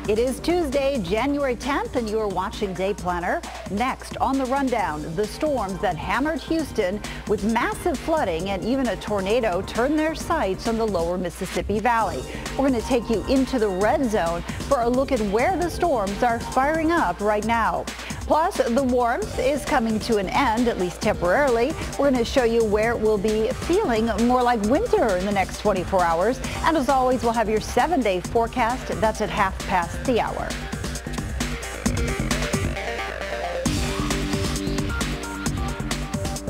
It is Tuesday, January 10th, and you are watching Day Planner. Next on the rundown, the storms that hammered Houston with massive flooding and even a tornado turned their sights on the lower Mississippi Valley. We're going to take you into the red zone for a look at where the storms are firing up right now. Plus, the warmth is coming to an end, at least temporarily. We're going to show you where it will be feeling more like winter in the next 24 hours. And as always, we'll have your 7-day forecast. That's at 1/2 the hour.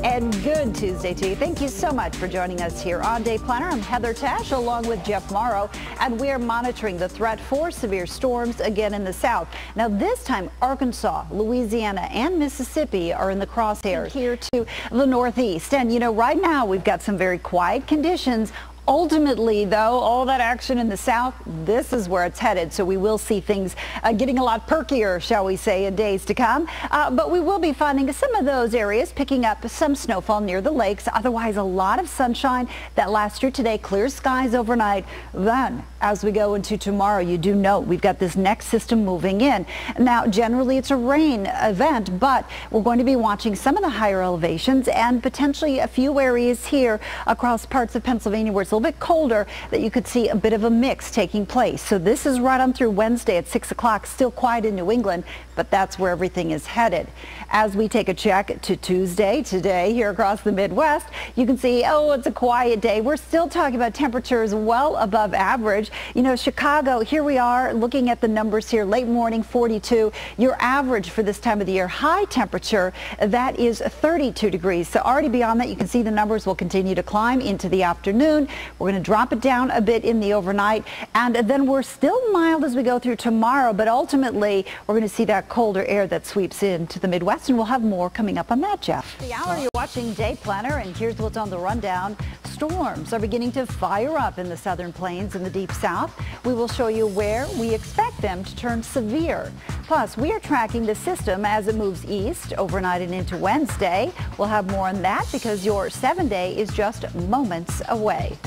And good Tuesday to you. Thank you so much for joining us here on Day Planner. I'm Heather Tesch along with Jeff Morrow, and we are monitoring the threat for severe storms again in the south. Now this time, Arkansas, Louisiana, and Mississippi are in the crosshairs here to the northeast. And you know, right now we've got some very quiet conditions. Ultimately, though, all that action in the south, this is where it's headed. So we will see things getting a lot perkier, shall we say, in days to come. But we will be finding some of those areas picking up some snowfall near the lakes. Otherwise, a lot of sunshine that lasts through today. Clear skies overnight. Then, as we go into tomorrow, you do note we've got this next system moving in. Now, generally, it's a rain event, but we're going to be watching some of the higher elevations and potentially a few areas here across parts of Pennsylvania where it's a little bit colder, that you could see a bit of a mix taking place. So this is right on through Wednesday at 6 o'clock. Still quiet in New England, but that's where everything is headed. As we take a check to Tuesday today here across the Midwest, you can see, oh, it's a quiet day. We're still talking about temperatures well above average. You know, Chicago, here we are looking at the numbers here, late morning 42. Your average for this time of the year, high temperature, that is 32 degrees. So already beyond that, you can see the numbers will continue to climb into the afternoon. We're going to drop it down a bit in the overnight, and then we're still mild as we go through tomorrow, but ultimately we're going to see that colder air that sweeps into the Midwest, and we'll have more coming up on that, Jeff. The hour you're watching Day Planner, and here's what's on the rundown. Storms are beginning to fire up in the southern plains and the deep south. We will show you where we expect them to turn severe. Plus, we are tracking the system as it moves east overnight and into Wednesday. We'll have more on that because your 7-day is just moments away.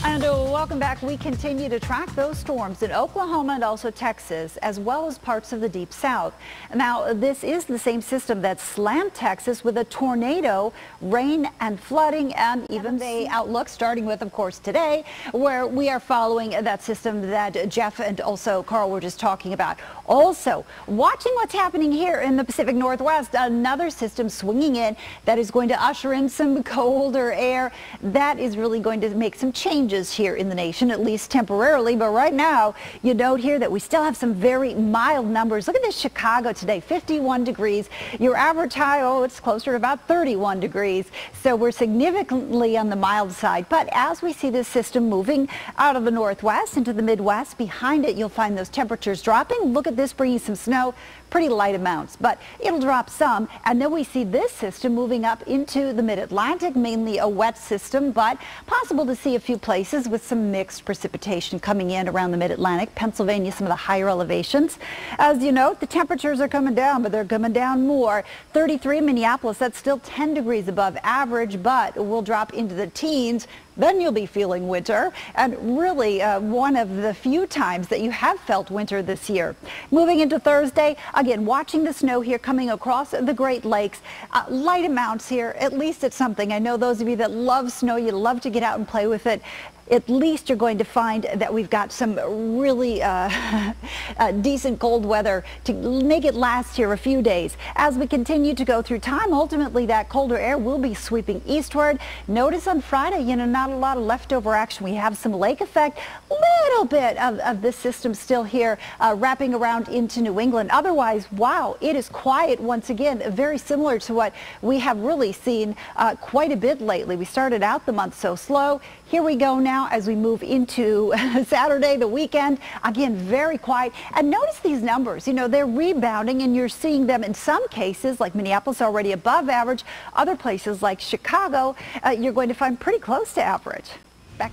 And welcome back. We continue to track those storms in Oklahoma and also Texas, as well as parts of the deep south. Now, this is the same system that slammed Texas with a tornado, rain and flooding, and even the outlook, starting with, of course, today, where we are following that system that Jeff and also Carl were just talking about. Also, watching what's happening here in the Pacific Northwest, another system swinging in that is going to usher in some colder air. That is really going to make some changes here in the nation, at least temporarily. But right now, you note here that we still have some very mild numbers. Look at this Chicago today, 51 degrees. Your average high, oh, it's closer to about 31 degrees. So we're significantly on the mild side. But as we see this system moving out of the northwest into the Midwest, behind it, you'll find those temperatures dropping. Look at this bringing some snow. Pretty light amounts, but it'll drop some. And then we see this system moving up into the mid-Atlantic, mainly a wet system, but possible to see a few places with some mixed precipitation coming in around the mid-Atlantic, Pennsylvania, some of the higher elevations. As you note, the temperatures are coming down, but they're coming down more. 33 in Minneapolis, that's still 10 degrees above average, but will drop into the teens. Then you'll be feeling winter, and really one of the few times that you have felt winter this year. Moving into Thursday, again, watching the snow here coming across the Great Lakes. Light amounts here, at least it's something. I know those of you that love snow, you love to get out and play with it. At least you're going to find that we've got some really decent cold weather to make it last here a few days. As we continue to go through time, ultimately that colder air will be sweeping eastward. Notice on Friday, you know, not a lot of leftover action. We have some lake effect, little bit of this system still here wrapping around into New England. Otherwise, wow, it is quiet once again, very similar to what we have really seen quite a bit lately. We started out the month so slow. Here we go now as we move into Saturday, the weekend. Again, very quiet. And notice these numbers. You know, they're rebounding, and you're seeing them in some cases, like Minneapolis, already above average. Other places, like Chicago, you're going to find pretty close to average. Back.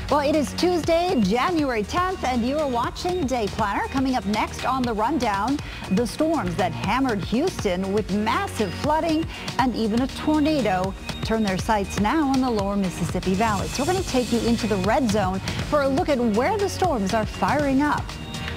Well, it is Tuesday, January 10th, and you are watching Day Planner. Coming up next on the rundown, the storms that hammered Houston with massive flooding and even a tornado turn their sights now on the lower Mississippi Valley. So we're going to take you into the red zone for a look at where the storms are firing up.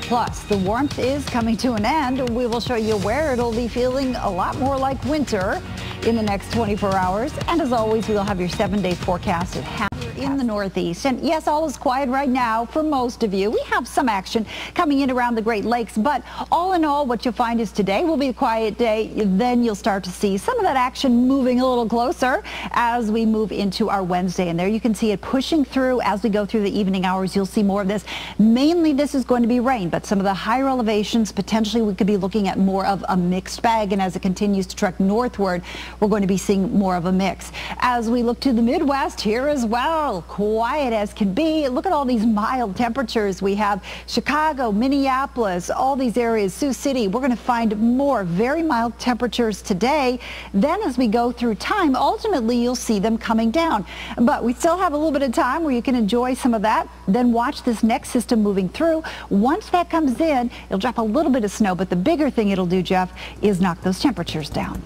Plus, the warmth is coming to an end. We will show you where it'll be feeling a lot more like winter in the next 24 hours. And as always, we'll have your 7-day forecast at half in the Northeast. And yes, all is quiet right now for most of you. We have some action coming in around the Great Lakes, but all in all, what you'll find is today will be a quiet day. Then you'll start to see some of that action moving a little closer as we move into our Wednesday. And there you can see it pushing through as we go through the evening hours. You'll see more of this. Mainly this is going to be rain, but some of the higher elevations, potentially we could be looking at more of a mixed bag. And as it continues to trek northward, we're going to be seeing more of a mix. As we look to the Midwest here as well, quiet as can be. Look at all these mild temperatures. We have Chicago, Minneapolis, all these areas, Sioux City. We're going to find more very mild temperatures today. Then as we go through time, ultimately you'll see them coming down. But we still have a little bit of time where you can enjoy some of that. Then watch this next system moving through. Once that comes in, it'll drop a little bit of snow, but the bigger thing it'll do, Jeff, is knock those temperatures down.